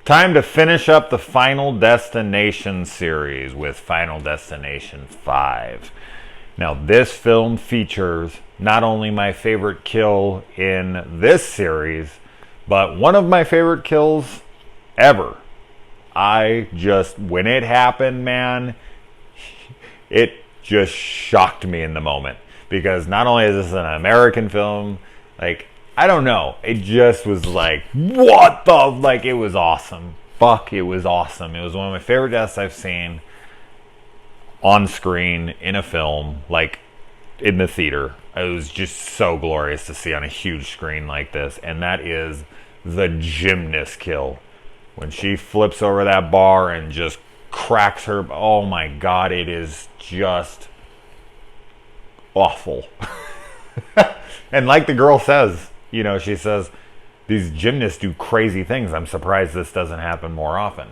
Time to finish up the Final Destination series with Final Destination 5. Now, this film features not only my favorite kill in this series, but one of my favorite kills ever. When it happened, man, it just shocked me in the moment. Because not only is this an American film, like, I don't know. It just was like, what the? Like, it was awesome. Fuck, it was awesome. It was one of my favorite deaths I've seen on screen in a film, like in the theater. It was just so glorious to see on a huge screen like this. And that is the gymnast kill. When she flips over that bar and just cracks her. Oh my God, it is just awful. And like the girl says, she says, these gymnasts do crazy things. I'm surprised this doesn't happen more often.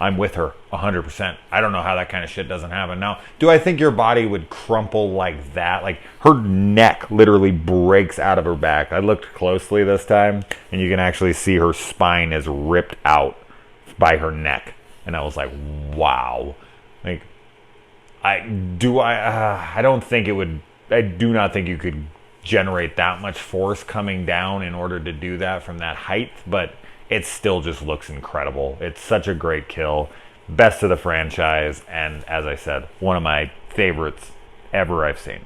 I'm with her 100%. I don't know how that kind of shit doesn't happen. Now, do I think your body would crumple like that? Like, her neck literally breaks out of her back. I looked closely this time, and you can actually see her spine is ripped out by her neck. And I was like, wow. Like, I don't think it would. I do not think you could generate that much force coming down in order to do that from that height, but it still just looks incredible. It's such a great kill. Best of the franchise, and as I said, one of my favorites ever I've seen.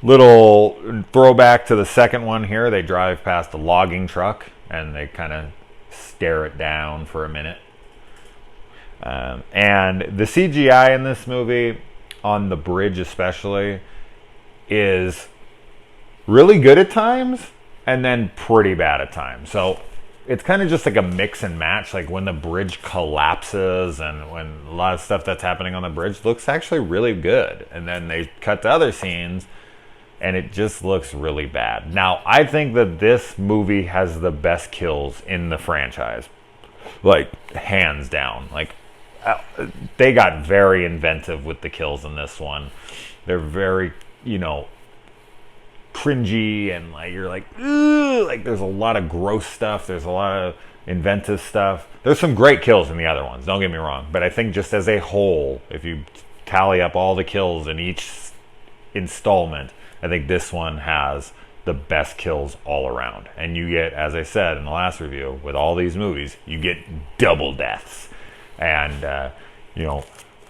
Little throwback to the second one here. They drive past a logging truck, and they kind of stare it down for a minute. And the CGI in this movie, on the bridge especially, is really good at times and then pretty bad at times. So it's kind of just like a mix and match. Like when the bridge collapses and when a lot of stuff that's happening on the bridge looks actually really good. And then they cut to other scenes and it just looks really bad. Now, I think that this movie has the best kills in the franchise. Like, hands down. Like, they got very inventive with the kills in this one. They're very, cringy, and like you're like, ugh, like there's a lot of gross stuff. There's a lot of inventive stuff. There's some great kills in the other ones. Don't get me wrong, but I think just as a whole, if you tally up all the kills in each installment, I think this one has the best kills all around. And you get, as I said in the last review, with all these movies, you get double deaths. And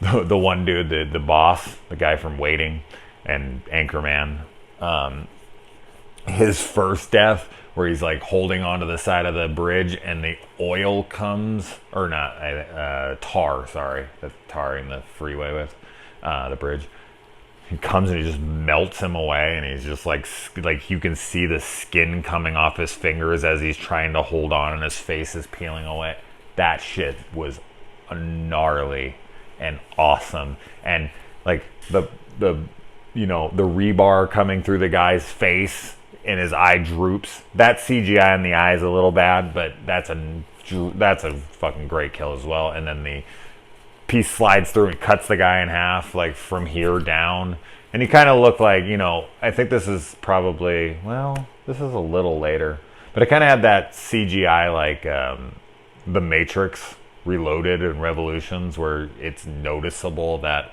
the one dude, the boss, the guy from Waiting and Anchorman, his first death, where he's like holding onto the side of the bridge and the oil comes, or not, tar, sorry, that's tarring the freeway with the bridge. He comes and he just melts him away, and he's just like you can see the skin coming off his fingers as he's trying to hold on, and his face is peeling away. That shit was gnarly and awesome. And like the rebar coming through the guy's face and his eye droops. That CGI in the eye is a little bad, but that's a fucking great kill as well. And then the piece slides through and cuts the guy in half, like from here down. And he kind of looked like, I think this is probably, this is a little later, but it kind of had that CGI like The Matrix Reloaded and Revolutions, where it's noticeable that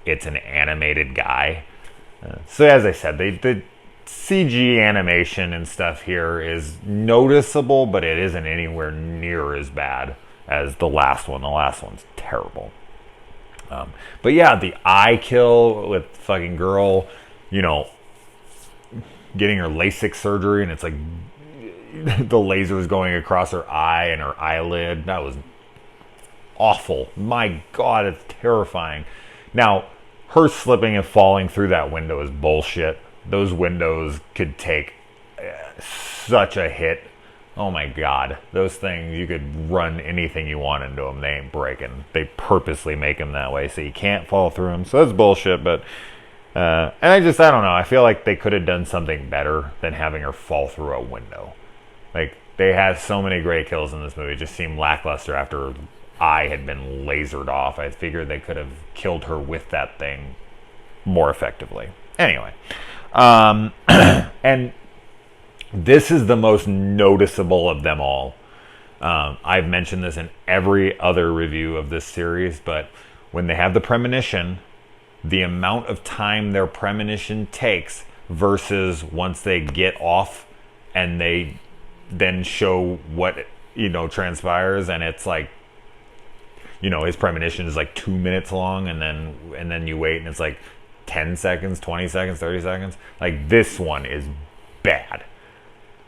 it's an animated guy. So as I said, the CG animation and stuff here is noticeable, but it isn't anywhere near as bad as the last one. The last one's terrible. But yeah, the eye kill with fucking girl, getting her LASIK surgery, and it's like the laser is going across her eye and her eyelid. That was awful. My God, it's terrifying. Now, her slipping and falling through that window is bullshit. Those windows could take such a hit. Oh my God. Those things, you could run anything you want into them. They ain't breaking. They purposely make them that way so you can't fall through them. So that's bullshit, but and I don't know. I feel like they could have done something better than having her fall through a window. Like, they had so many great kills in this movie. It just seemed lackluster after eye had been lasered off. I figured they could have killed her with that thing more effectively. Anyway, and this is the most noticeable of them all. I've mentioned this in every other review of this series, but when they have the premonition, the amount of time their premonition takes versus once they get off and they then show what, transpires, and it's like, his premonition is like 2 minutes long, and then you wait and it's like 10 seconds, 20 seconds, 30 seconds. Like, this one is bad.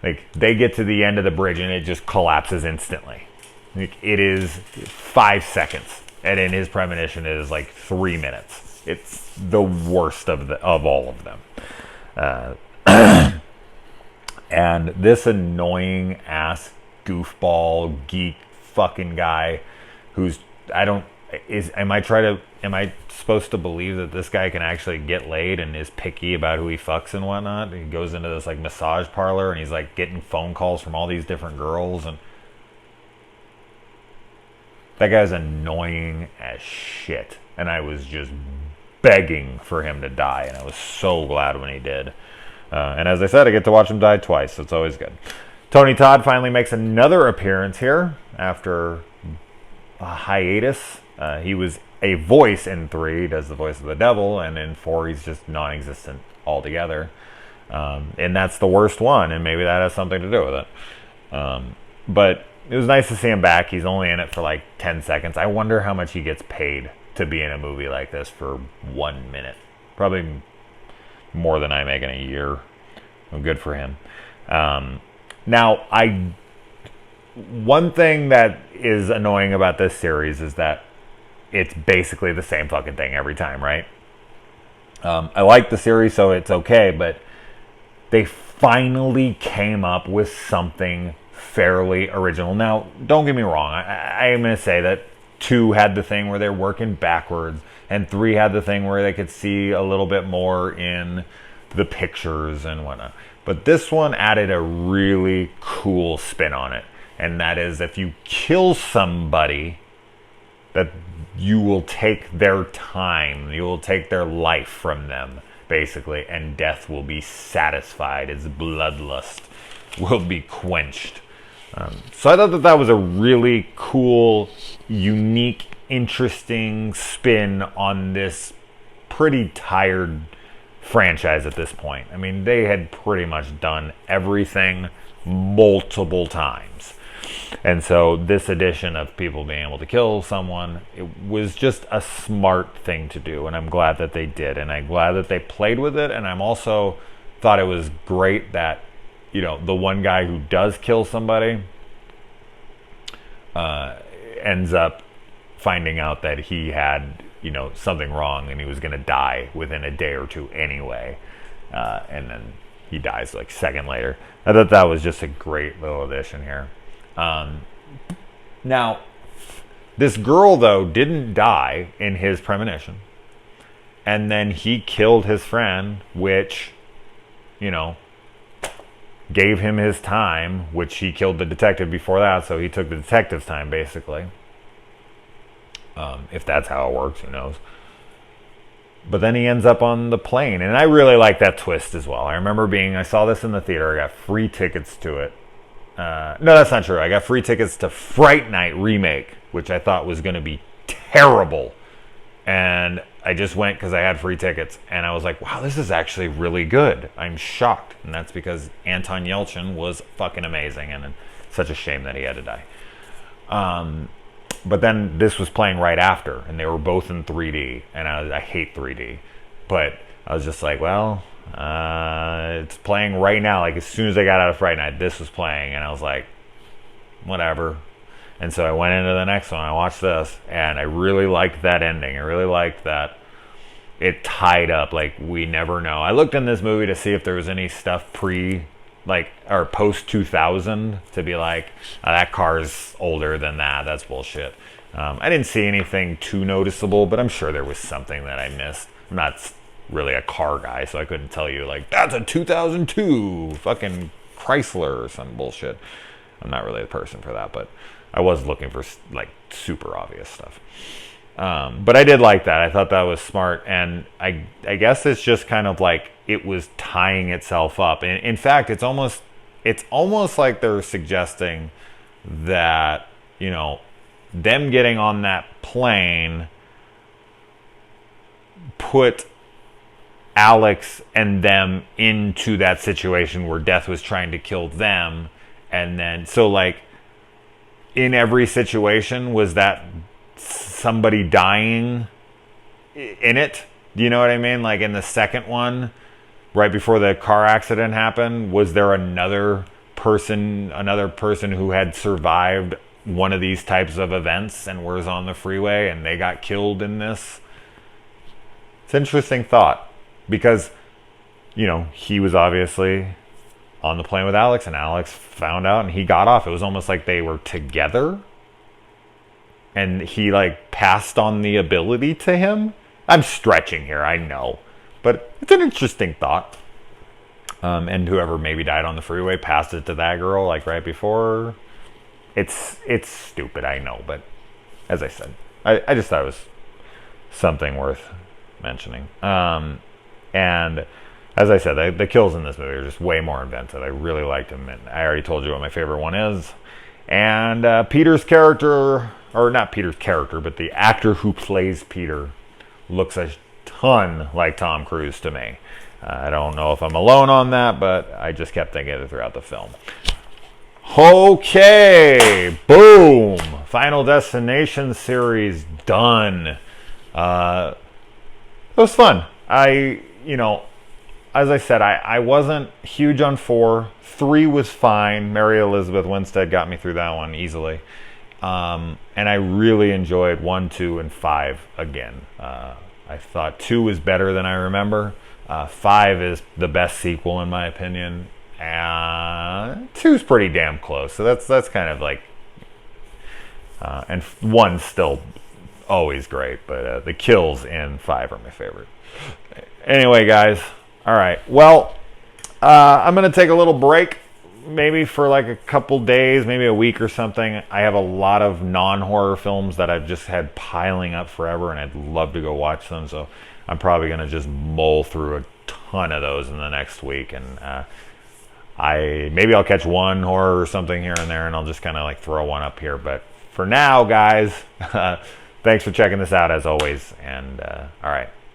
Like, they get to the end of the bridge and it just collapses instantly. Like, it is 5 seconds, and in his premonition it is like 3 minutes. It's the worst of all of them. And this annoying ass goofball geek fucking guy who's, am I supposed to believe that this guy can actually get laid and is picky about who he fucks and whatnot? He goes into this like massage parlor and he's like getting phone calls from all these different girls, and that guy's annoying as shit. And I was just begging for him to die, and I was so glad when he did. And as I said, I get to watch him die twice, so it's always good. Tony Todd finally makes another appearance here after a hiatus. He was a voice in 3, does the voice of the devil, and in 4 he's just non-existent altogether. And that's the worst one, and maybe that has something to do with it. But it was nice to see him back. He's only in it for like 10 seconds. I wonder how much he gets paid to be in a movie like this for 1 minute. Probably more than I make in a year. Well, good for him. Now, one thing that is annoying about this series is that it's basically the same fucking thing every time, right? I like the series, so it's okay, but they finally came up with something fairly original. Now, don't get me wrong. I am going to say that 2 had the thing where they're working backwards, and 3 had the thing where they could see a little bit more in the pictures and whatnot. But this one added a really cool spin on it. And that is, if you kill somebody, that you will take their time, you will take their life from them, basically, and death will be satisfied. Its bloodlust will be quenched. So I thought that was a really cool, unique, interesting spin on this pretty tired franchise at this point. I mean, they had pretty much done everything multiple times. And so this addition of people being able to kill someone, it was just a smart thing to do, and I'm glad that they did, and I'm glad that they played with it. And I'm also thought it was great that, the one guy who does kill somebody ends up finding out that he had, something wrong, and he was going to die within a day or 2 anyway. And then he dies like a second later. I thought that was just a great little addition here. Now, this girl, though, didn't die in his premonition. And then he killed his friend, which, gave him his time, which he killed the detective before that, so he took the detective's time, basically. If that's how it works, who knows. But then he ends up on the plane, and I really like that twist as well. I saw this in the theater, I got free tickets to it. No, that's not true. I got free tickets to Fright Night Remake, which I thought was going to be terrible. And I just went because I had free tickets, and I was like, wow, this is actually really good. I'm shocked. And that's because Anton Yelchin was fucking amazing, and it's such a shame that he had to die. But then this was playing right after, and they were both in 3D, and I hate 3D. But I was just like, well, it's playing right now. Like, as soon as I got out of Fright Night, this was playing, and I was like, whatever. And so I went into the next one. I watched this, and I really liked that ending. I really liked that it tied up. Like, we never know. I looked in this movie to see if there was any stuff or post 2000 to be like, that car's older than that. That's bullshit. I didn't see anything too noticeable, but I'm sure there was something that I missed. I'm not really a car guy, so I couldn't tell you, like, that's a 2002 fucking Chrysler or some bullshit. I'm not really the person for that, but I was looking for, like, super obvious stuff. But I did like that. I thought that was smart, and I guess it's just kind of like it was tying itself up. In fact, it's almost like they're suggesting that, you know, them getting on that plane put Alex and them into that situation where Death was trying to kill them. And then, so like, in every situation, was that somebody dying in it? Do you know what I mean? Like in the second one, right before the car accident happened, was there another person who had survived one of these types of events and was on the freeway and they got killed in this? It's an interesting thought, because, you know, he was obviously on the plane with Alex, and Alex found out and he got off. It was almost like they were together and he like passed on the ability to him. I'm stretching here, I know, but it's an interesting thought. And whoever maybe died on the freeway passed it to that girl like right before. It's stupid, I know, but as I said, I just thought it was something worth mentioning. And as I said, the kills in this movie are just way more inventive. I really liked them, and I already told you what my favorite one is. And Peter's character, or not Peter's character, but the actor who plays Peter looks a ton like Tom Cruise to me. I don't know if I'm alone on that, but I just kept thinking it throughout the film. Okay, boom. Final Destination series done. It was fun. As I said, I wasn't huge on 4. 3 was fine. Mary Elizabeth Winstead got me through that one easily. And I really enjoyed 1, 2, and 5 again. I thought 2 was better than I remember. 5 is the best sequel in my opinion. 2 is pretty damn close. So that's kind of like... and 1's still always great, but the kills in 5 are my favorite. Anyway, guys, all right. Well, I'm gonna take a little break, maybe for like a couple days, maybe a week or something. I have a lot of non-horror films that I've just had piling up forever, and I'd love to go watch them. So I'm probably gonna just mull through a ton of those in the next week, and maybe I'll catch one horror or something here and there, and I'll just kind of like throw one up here. But for now, guys. Thanks for checking this out as always, and all right.